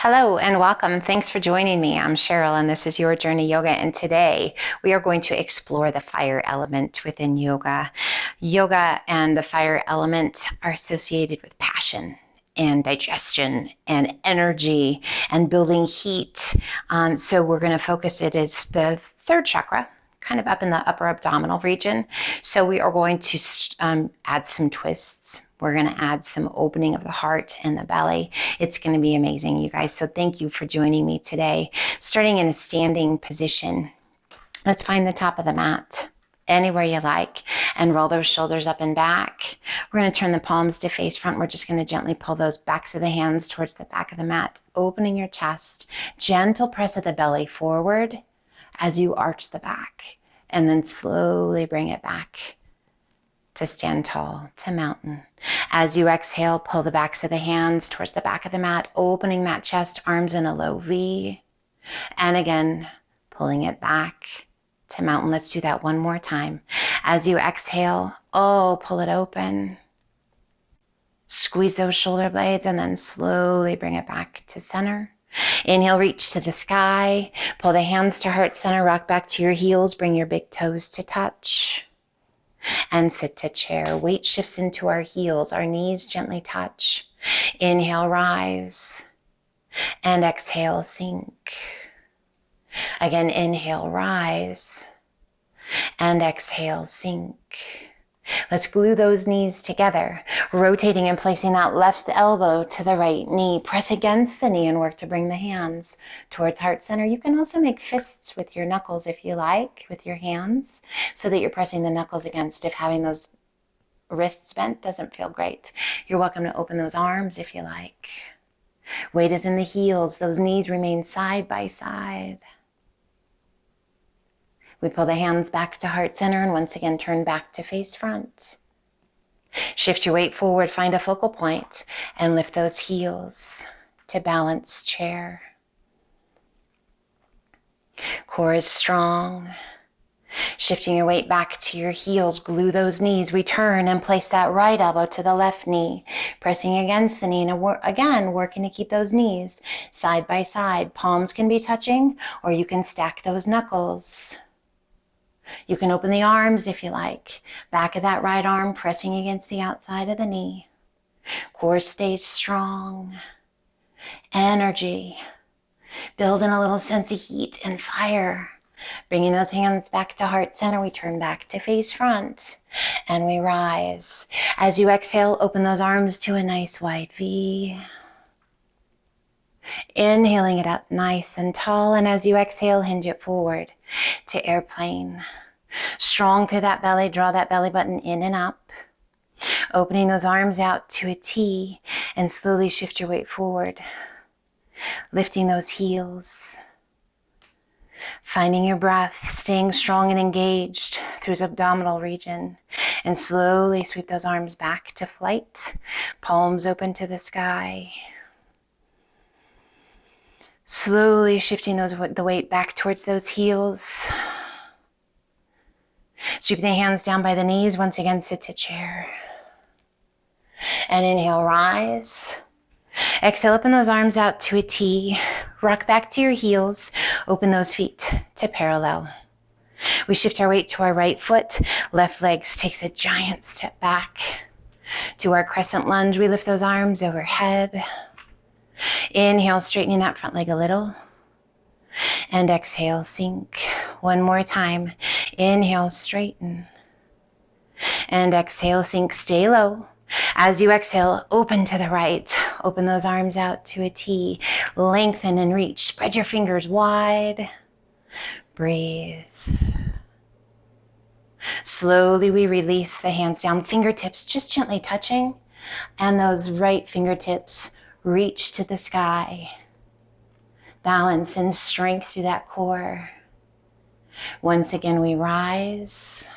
Hello and welcome. Thanks for joining me. I'm Cheryl and this is Your Journey Yoga, and today we are going to explore the fire element within yoga. Yoga and the fire element are associated with passion and digestion and energy and building heat. So we're going to focus it as the third chakra, kind of up in the upper abdominal region. So we are going to add some twists. We're going to add some opening of the heart and the belly. It's going to be amazing, you guys. So thank you for joining me today. Starting in a standing position, let's find the top of the mat, anywhere you like, and roll those shoulders up and back. We're going to turn the palms to face front. We're just going to gently pull those backs of the hands towards the back of the mat, opening your chest. Gentle press of the belly forward as you arch the back, and then slowly bring it back to stand tall, to mountain. As you exhale, pull the backs of the hands towards the back of the mat, opening that chest, arms in a low V. And again, pulling it back to mountain. Let's do that one more time. As you exhale, pull it open. Squeeze those shoulder blades and then slowly bring it back to center. Inhale, reach to the sky. Pull the hands to heart center, rock back to your heels, bring your big toes to touch. And sit to chair. Weight shifts into our heels. Our knees gently touch. Inhale, rise. And exhale, sink. Again, inhale, rise. And exhale, sink. Let's glue those knees together, rotating and placing that left elbow to the right knee. Press against the knee and work to bring the hands towards heart center. You can also make fists with your knuckles if you like, with your hands, so that you're pressing the knuckles against if having those wrists bent doesn't feel great. You're welcome to open those arms if you like. Weight is in the heels. Those knees remain side by side. We pull the hands back to heart center and once again turn back to face front. Shift your weight forward, find a focal point, and lift those heels to balanced chair. Core is strong. Shifting your weight back to your heels, glue those knees, return and place that right elbow to the left knee, pressing against the knee, and again, working to keep those knees side by side. Palms can be touching, or you can stack those knuckles. You can open the arms if you like. Back of that right arm pressing against the outside of the knee. Core stays strong. Energy. Building a little sense of heat and fire. Bringing those hands back to heart center, we turn back to face front and we rise. As you exhale, open those arms to a nice wide V. Inhaling it up nice and tall, and as you exhale, hinge it forward to airplane. Strong through that belly, draw that belly button in and up. Opening those arms out to a T and slowly shift your weight forward. Lifting those heels. Finding your breath, staying strong and engaged through the abdominal region. And slowly sweep those arms back to flight. Palms open to the sky. Slowly shifting the weight back towards those heels. Sweep the hands down by the knees. Once again, sit to chair. And inhale, rise. Exhale, open those arms out to a T. Rock back to your heels. Open those feet to parallel. We shift our weight to our right foot. Left leg takes a giant step back. To our crescent lunge, we lift those arms overhead. Inhale, straightening that front leg a little. And exhale, sink. One more time. Inhale, straighten. And exhale, sink. Stay low. As you exhale, open to the right. Open those arms out to a T. Lengthen and reach. Spread your fingers wide. Breathe. Slowly we release the hands down. Fingertips just gently touching. And those right fingertips reach to the sky. Balance and strength through that core. Once again, we rise.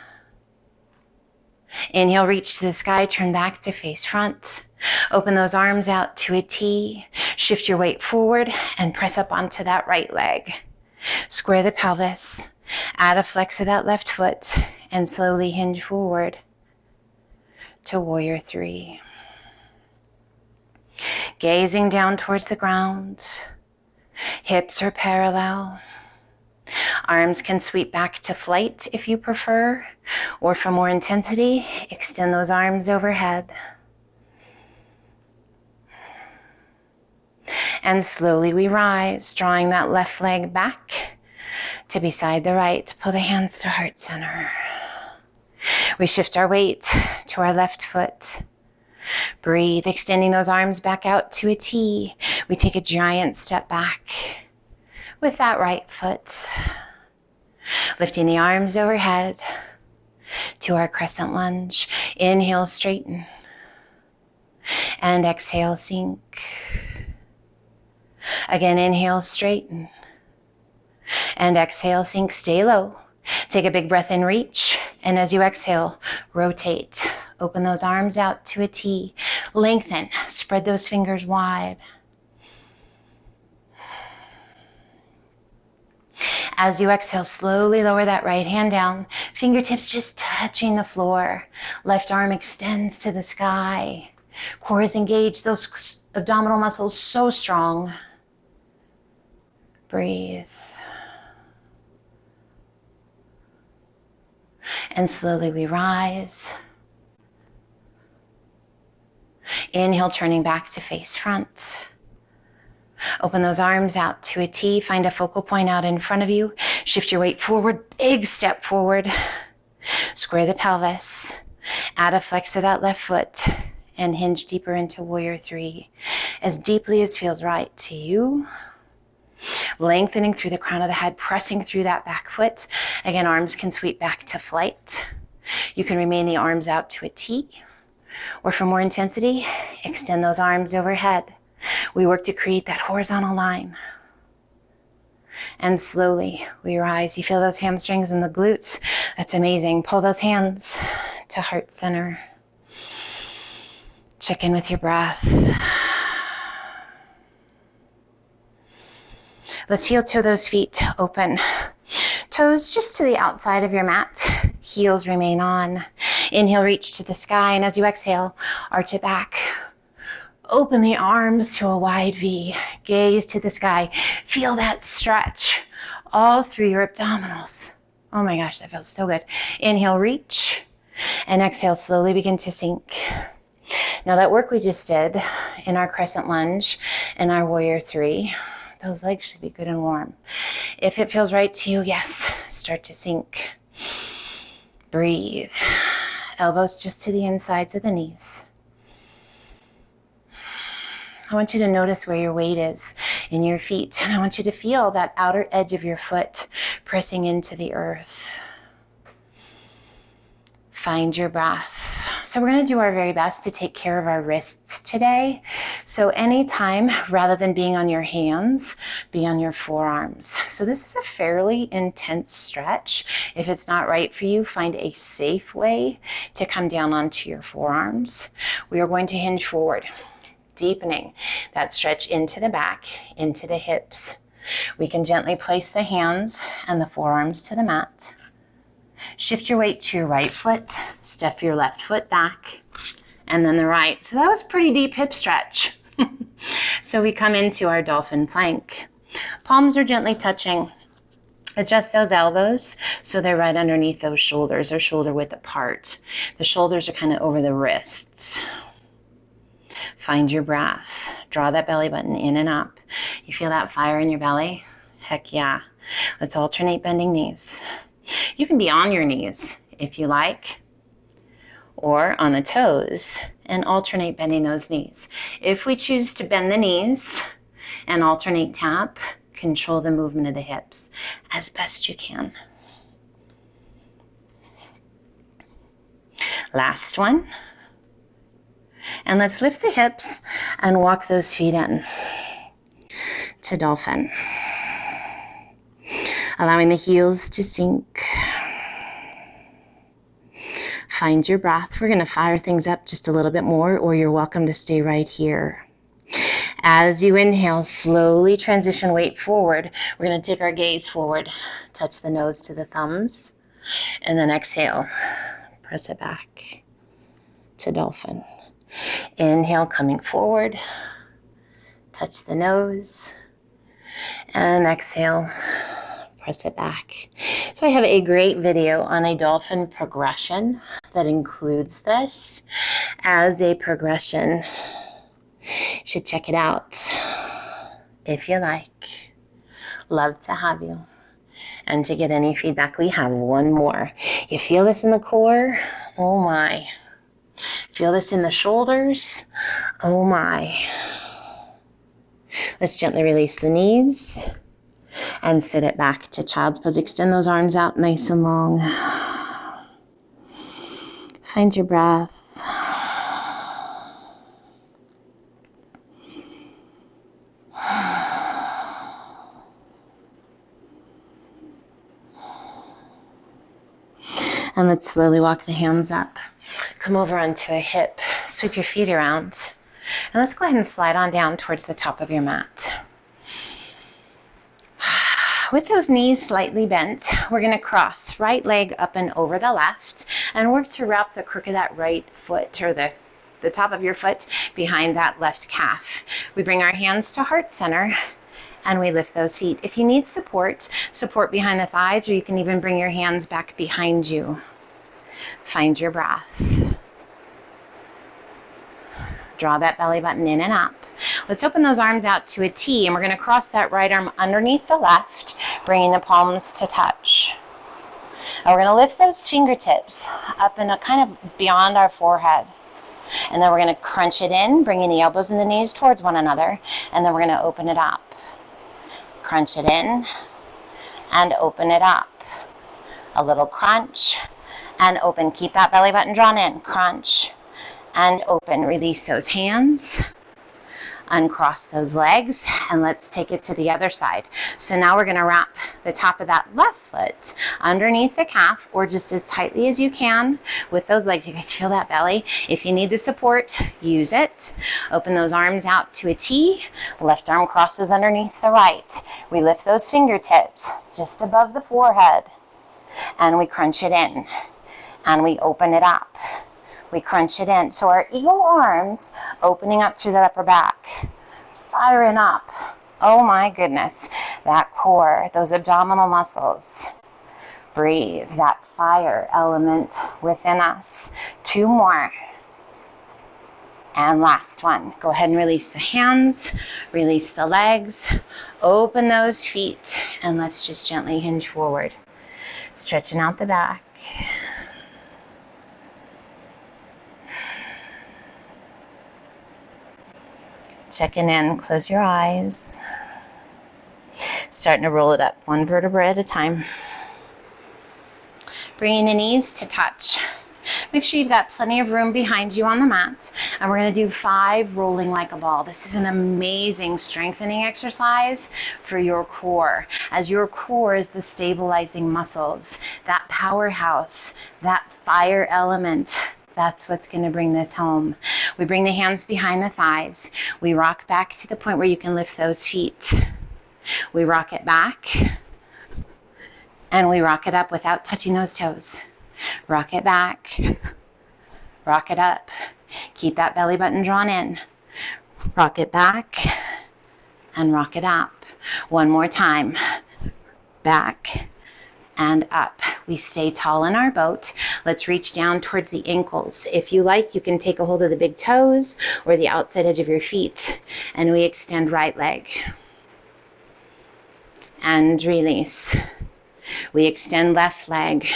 Inhale, reach to the sky, turn back to face front. Open those arms out to a T. Shift your weight forward and press up onto that right leg. Square the pelvis. Add a flex of that left foot and slowly hinge forward to warrior three. Gazing down towards the ground, Hips are parallel. Arms can sweep back to flight if you prefer, or for more intensity, extend those arms overhead. And slowly we rise, drawing that left leg back to beside the right. Pull the hands to heart center. We shift our weight to our left foot. Breathe, extending those arms back out to a T. We take a giant step back with that right foot. Lifting the arms overhead to our crescent lunge. Inhale, straighten. And exhale, sink. Again, inhale, straighten. And exhale, sink, stay low. Take a big breath in, reach. And as you exhale, rotate. Open those arms out to a T. Lengthen, spread those fingers wide. As you exhale, slowly lower that right hand down. Fingertips just touching the floor. Left arm extends to the sky. Core is engaged, those abdominal muscles so strong. Breathe. And slowly we rise. Inhale, turning back to face front. Open those arms out to a T. Find a focal point out in front of you. Shift your weight forward. Big step forward. Square the pelvis. Add a flex to that left foot. And hinge deeper into warrior three. As deeply as feels right to you. Lengthening through the crown of the head. Pressing through that back foot. Again, arms can sweep back to flight. You can remain the arms out to a T. Or for more intensity, extend those arms overhead. We work to create that horizontal line. And slowly we rise. You feel those hamstrings and the glutes. That's amazing. Pull those hands to heart center. Check in with your breath. Let's heel toe those feet open. Toes just to the outside of your mat. Heels remain on. Inhale, reach to the sky. And as you exhale, arch it back. Open the arms to a wide V. Gaze to the sky. Feel that stretch all through your abdominals. Oh my gosh, that feels so good. Inhale, reach. And exhale, slowly begin to sink. Now that work we just did in our crescent lunge and our warrior three, those legs should be good and warm. If it feels right to you, yes, start to sink. Breathe. Elbows just to the insides of the knees. I want you to notice where your weight is in your feet. And I want you to feel that outer edge of your foot pressing into the earth. Find your breath. So we're going to do our very best to take care of our wrists today. So anytime, rather than being on your hands, be on your forearms. So this is a fairly intense stretch. If it's not right for you, find a safe way to come down onto your forearms. We are going to hinge forward, deepening that stretch into the back, into the hips. We can gently place the hands and the forearms to the mat. Shift your weight to your right foot, step your left foot back, and then the right. So that was a pretty deep hip stretch. So we come into our dolphin plank. Palms are gently touching. Adjust those elbows so they're right underneath those shoulders, or shoulder width apart. The shoulders are kind of over the wrists. Find your breath. Draw that belly button in and up. You feel that fire in your belly? Heck yeah. Let's alternate bending knees. You can be on your knees if you like, or on the toes, and alternate bending those knees. If we choose to bend the knees and alternate tap, control the movement of the hips as best you can. Last one. And let's lift the hips and walk those feet in to dolphin. Allowing the heels to sink. Find your breath. We're going to fire things up just a little bit more, or you're welcome to stay right here. As you inhale, slowly transition weight forward. We're going to take our gaze forward, touch the nose to the thumbs, and then exhale, press it back to dolphin. Inhale, coming forward, touch the nose, And exhale, press it back. So I have a great video on a dolphin progression that includes this as a progression. You should check it out if you like. Love to have you. And to get any feedback, we have one more. You feel this in the core? Oh my. Feel this in the shoulders? Oh my. Let's gently release the knees and sit it back to child's pose. Extend those arms out nice and long. Find your breath. And let's slowly walk the hands up. Come over onto a hip. Sweep your feet around. And let's go ahead and slide on down towards the top of your mat. With those knees slightly bent, we're going to cross right leg up and over the left and work to wrap the crook of that right foot, or the top of your foot, behind that left calf. We bring our hands to heart center and we lift those feet. If you need support, support behind the thighs, or you can even bring your hands back behind you. Find your breath. Draw that belly button in and up. Let's open those arms out to a T, and we're going to cross that right arm underneath the left, bringing the palms to touch. And we're going to lift those fingertips up and kind of beyond our forehead. And then we're going to crunch it in, bringing the elbows and the knees towards one another, and then we're going to open it up. Crunch it in and open it up. A little crunch and open. Keep that belly button drawn in. Crunch and open. Release those hands. Uncross those legs, and let's take it to the other side. So now we're going to wrap the top of that left foot underneath the calf, or just as tightly as you can with those legs. You guys feel that belly? If you need the support, use it. Open those arms out to a T. Left arm crosses underneath the right. We lift those fingertips just above the forehead, and we crunch it in, and we open it up. We crunch it in. So our eagle arms opening up through the upper back, firing up. Oh my goodness. That core, those abdominal muscles. Breathe that fire element within us. 2 more. And last one. Go ahead and release the hands, release the legs, open those feet, and let's just gently hinge forward. Stretching out the back. Checking in, close your eyes. Starting to roll it up, 1 vertebra at a time. Bringing the knees to touch. Make sure you've got plenty of room behind you on the mat. And we're going to do 5 rolling like a ball. This is an amazing strengthening exercise for your core, as your core is the stabilizing muscles, that powerhouse, that fire element. That's what's going to bring this home. We bring the hands behind the thighs. We rock back to the point where you can lift those feet. We rock it back. And we rock it up without touching those toes. Rock it back. Rock it up. Keep that belly button drawn in. Rock it back. And rock it up. 1 more time. Back and up. We stay tall in our boat. Let's reach down towards the ankles. If you like, you can take a hold of the big toes or the outside edge of your feet. And we extend right leg. And release. We extend left leg.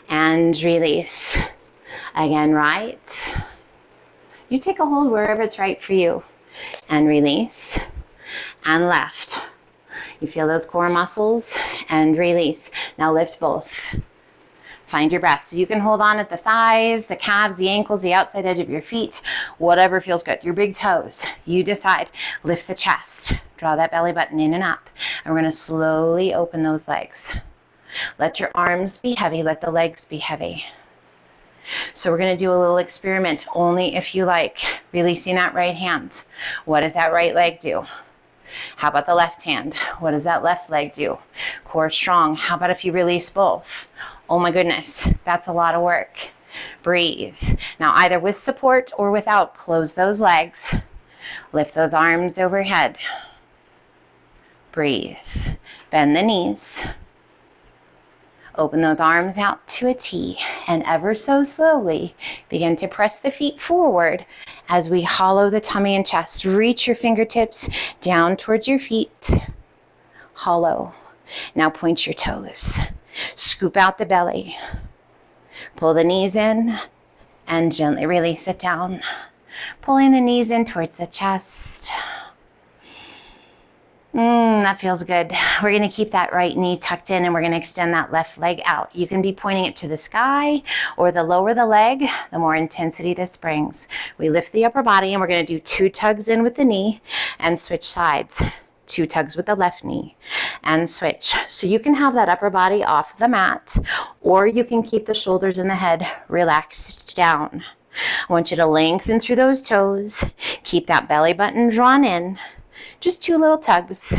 And release. Again, right. You take a hold wherever it's right for you. And release. And left. You feel those core muscles, and release. Now lift both. Find your breath. So you can hold on at the thighs, the calves, the ankles, the outside edge of your feet, whatever feels good. Your big toes. You decide. Lift the chest. Draw that belly button in and up. And we're going to slowly open those legs. Let your arms be heavy. Let the legs be heavy. So we're going to do a little experiment, only if you like. Releasing that right hand. What does that right leg do? How about the left hand? What does that left leg do? Core strong. How about if you release both? Oh my goodness, that's a lot of work. Breathe. Now either with support or without, close those legs. Lift those arms overhead. Breathe. Bend the knees. Open those arms out to a T, and ever so slowly begin to press the feet forward as we hollow the tummy and chest. Reach your fingertips down towards your feet. Hollow. Now point your toes. Scoop out the belly. Pull the knees in and gently release it down. Pulling the knees in towards the chest. That feels good. We're going to keep that right knee tucked in, and we're going to extend that left leg out. You can be pointing it to the sky, or the lower the leg, the more intensity this brings. We lift the upper body, and we're going to do 2 tugs in with the knee and switch sides. 2 tugs with the left knee and switch. So you can have that upper body off the mat, or you can keep the shoulders and the head relaxed down. I want you to lengthen through those toes. Keep that belly button drawn in. Just 2 little tugs.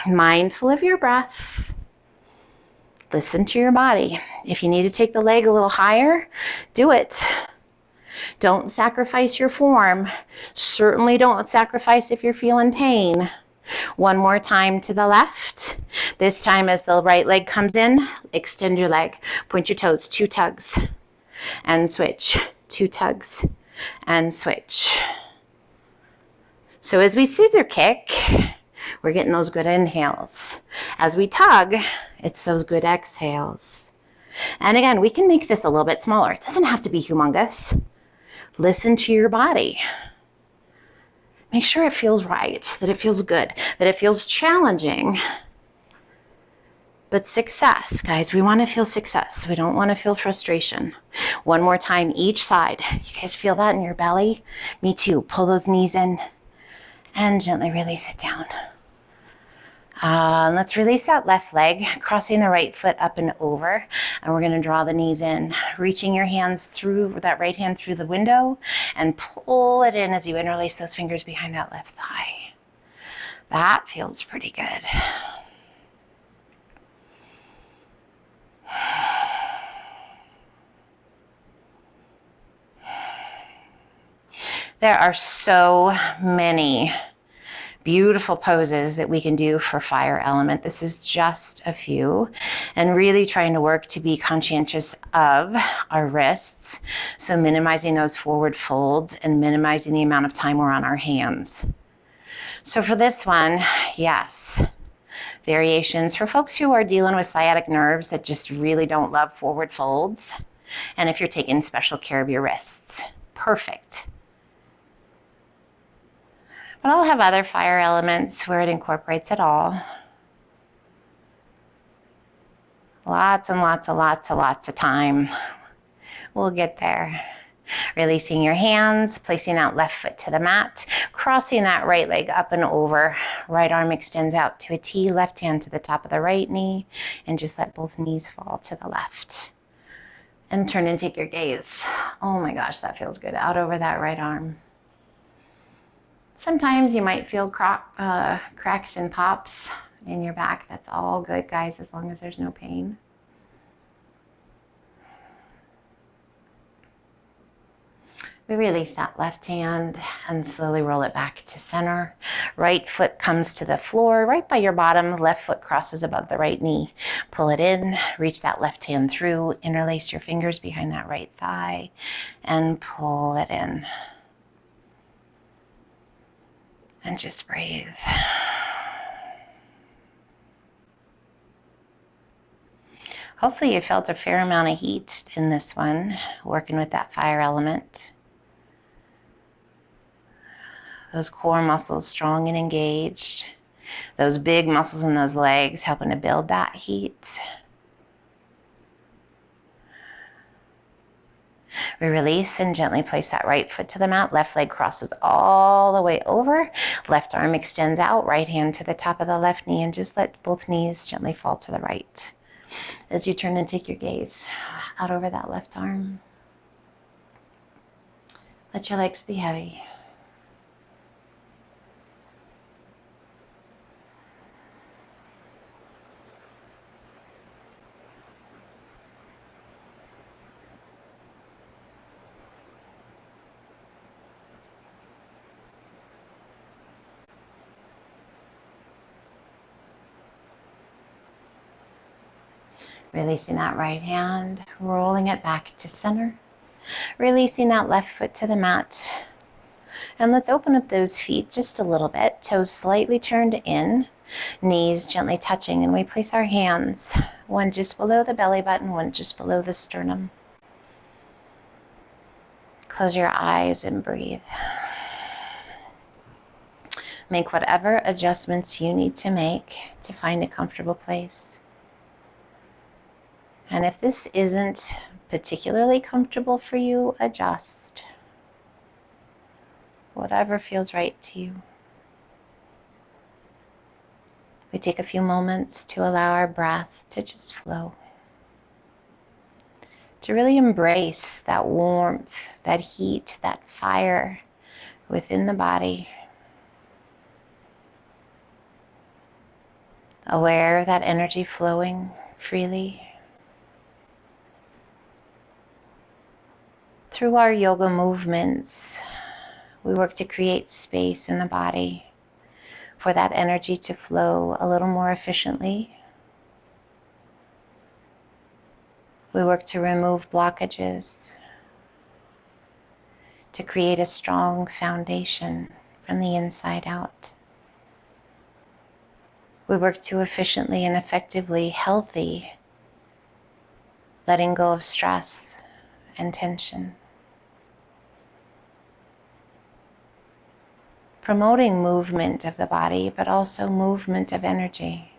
Mindful of your breath. Listen to your body. If you need to take the leg a little higher, do it. Don't sacrifice your form. Certainly don't sacrifice if you're feeling pain. One more time to the left. This time as the right leg comes in, extend your leg. Point your toes, 2 tugs. And switch. 2 tugs. And switch. So as we scissor kick, we're getting those good inhales. As we tug, it's those good exhales. And again, we can make this a little bit smaller. It doesn't have to be humongous. Listen to your body. Make sure it feels right, that it feels good, that it feels challenging. But success, guys, we want to feel success. We don't want to feel frustration. One more time, each side. You guys feel that in your belly? Me too. Pull those knees in and gently release it down. Let's release that left leg, crossing the right foot up and over. And we're going to draw the knees in, reaching your hands through, that right hand through the window, and pull it in as you interlace those fingers behind that left thigh. That feels pretty good. There are so many beautiful poses that we can do for fire element. This is just a few, and really trying to work to be conscientious of our wrists, so minimizing those forward folds and minimizing the amount of time we're on our hands. So for this one, yes, variations for folks who are dealing with sciatic nerves that just really don't love forward folds, and if you're taking special care of your wrists, perfect. But I'll have other fire elements where it incorporates it all. Lots and lots and lots and lots of time. We'll get there. Releasing your hands, placing that left foot to the mat, crossing that right leg up and over. Right arm extends out to a T, left hand to the top of the right knee, and just let both knees fall to the left. And turn and take your gaze. Oh my gosh, that feels good. Out over that right arm. Sometimes you might feel cracks and pops in your back. That's all good, guys, as long as there's no pain. We release that left hand and slowly roll it back to center. Right foot comes to the floor, right by your bottom. Left foot crosses above the right knee. Pull it in, reach that left hand through, interlace your fingers behind that right thigh, and pull it in. And just breathe. Hopefully you felt a fair amount of heat in this one, working with that fire element. Those core muscles strong and engaged. Those big muscles in those legs helping to build that heat. We release and gently place that right foot to the mat. Left leg crosses all the way over. Left arm extends out. Right hand to the top of the left knee, and just let both knees gently fall to the right. As you turn and take your gaze out over that left arm. Let your legs be heavy. Releasing that right hand, rolling it back to center. Releasing that left foot to the mat. And let's open up those feet just a little bit. Toes slightly turned in, knees gently touching, and we place our hands, one just below the belly button, one just below the sternum. Close your eyes and breathe. Make whatever adjustments you need to make to find a comfortable place. And if this isn't particularly comfortable for you, adjust. Whatever feels right to you. We take a few moments to allow our breath to just flow. To really embrace that warmth, that heat, that fire within the body. Aware of that energy flowing freely. Through our yoga movements, we work to create space in the body for that energy to flow a little more efficiently. We work to remove blockages, to create a strong foundation from the inside out. We work to efficiently and effectively healthy, letting go of stress and tension. Promoting movement of the body, but also movement of energy.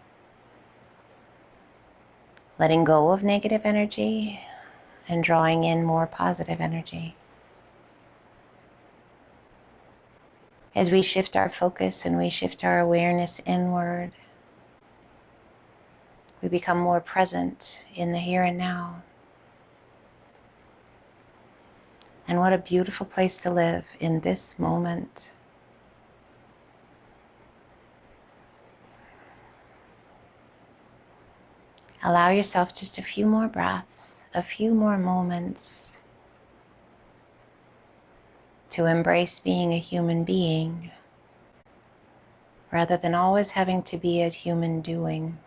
Letting go of negative energy and drawing in more positive energy. As we shift our focus and we shift our awareness inward, we become more present in the here and now. And what a beautiful place to live in this moment. Allow yourself just a few more breaths, a few more moments to embrace being a human being rather than always having to be a human doing.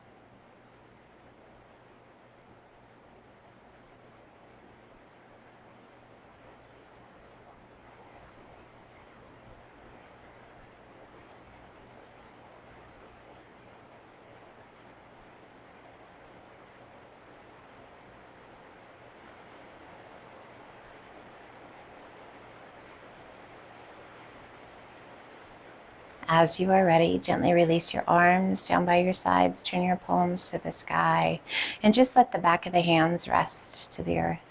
As you are ready, gently release your arms down by your sides, turn your palms to the sky, and just let the back of the hands rest to the earth.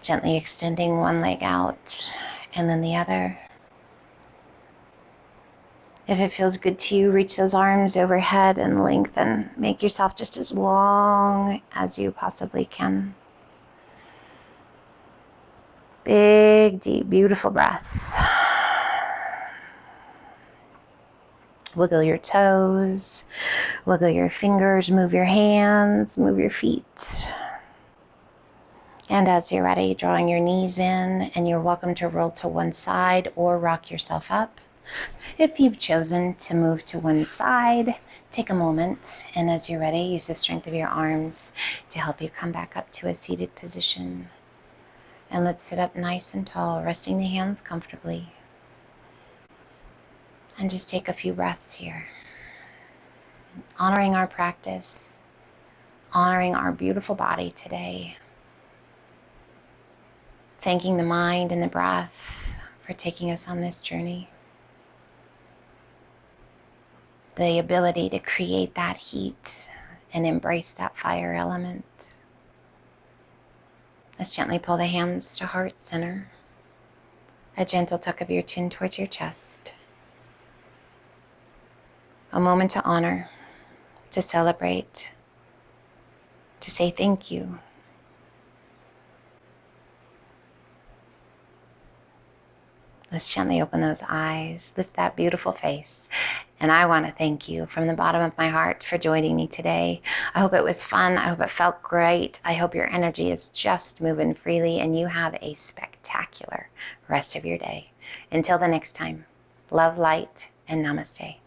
Gently extending one leg out and then the other. If it feels good to you, reach those arms overhead and lengthen. Make yourself just as long as you possibly can. Big, deep, beautiful breaths. Wiggle your toes, wiggle your fingers, move your hands, move your feet. And as you're ready, drawing your knees in, and you're welcome to roll to one side or rock yourself up. If you've chosen to move to one side, take a moment, and as you're ready, use the strength of your arms to help you come back up to a seated position. And let's sit up nice and tall, resting the hands comfortably. And just take a few breaths here. Honoring our practice, honoring our beautiful body today. Thanking the mind and the breath for taking us on this journey. The ability to create that heat and embrace that fire element. Let's gently pull the hands to heart center. A gentle tuck of your chin towards your chest. A moment to honor, to celebrate, to say thank you. Let's gently open those eyes, lift that beautiful face. And I want to thank you from the bottom of my heart for joining me today. I hope it was fun. I hope it felt great. I hope your energy is just moving freely and you have a spectacular rest of your day. Until the next time, love, light, and namaste.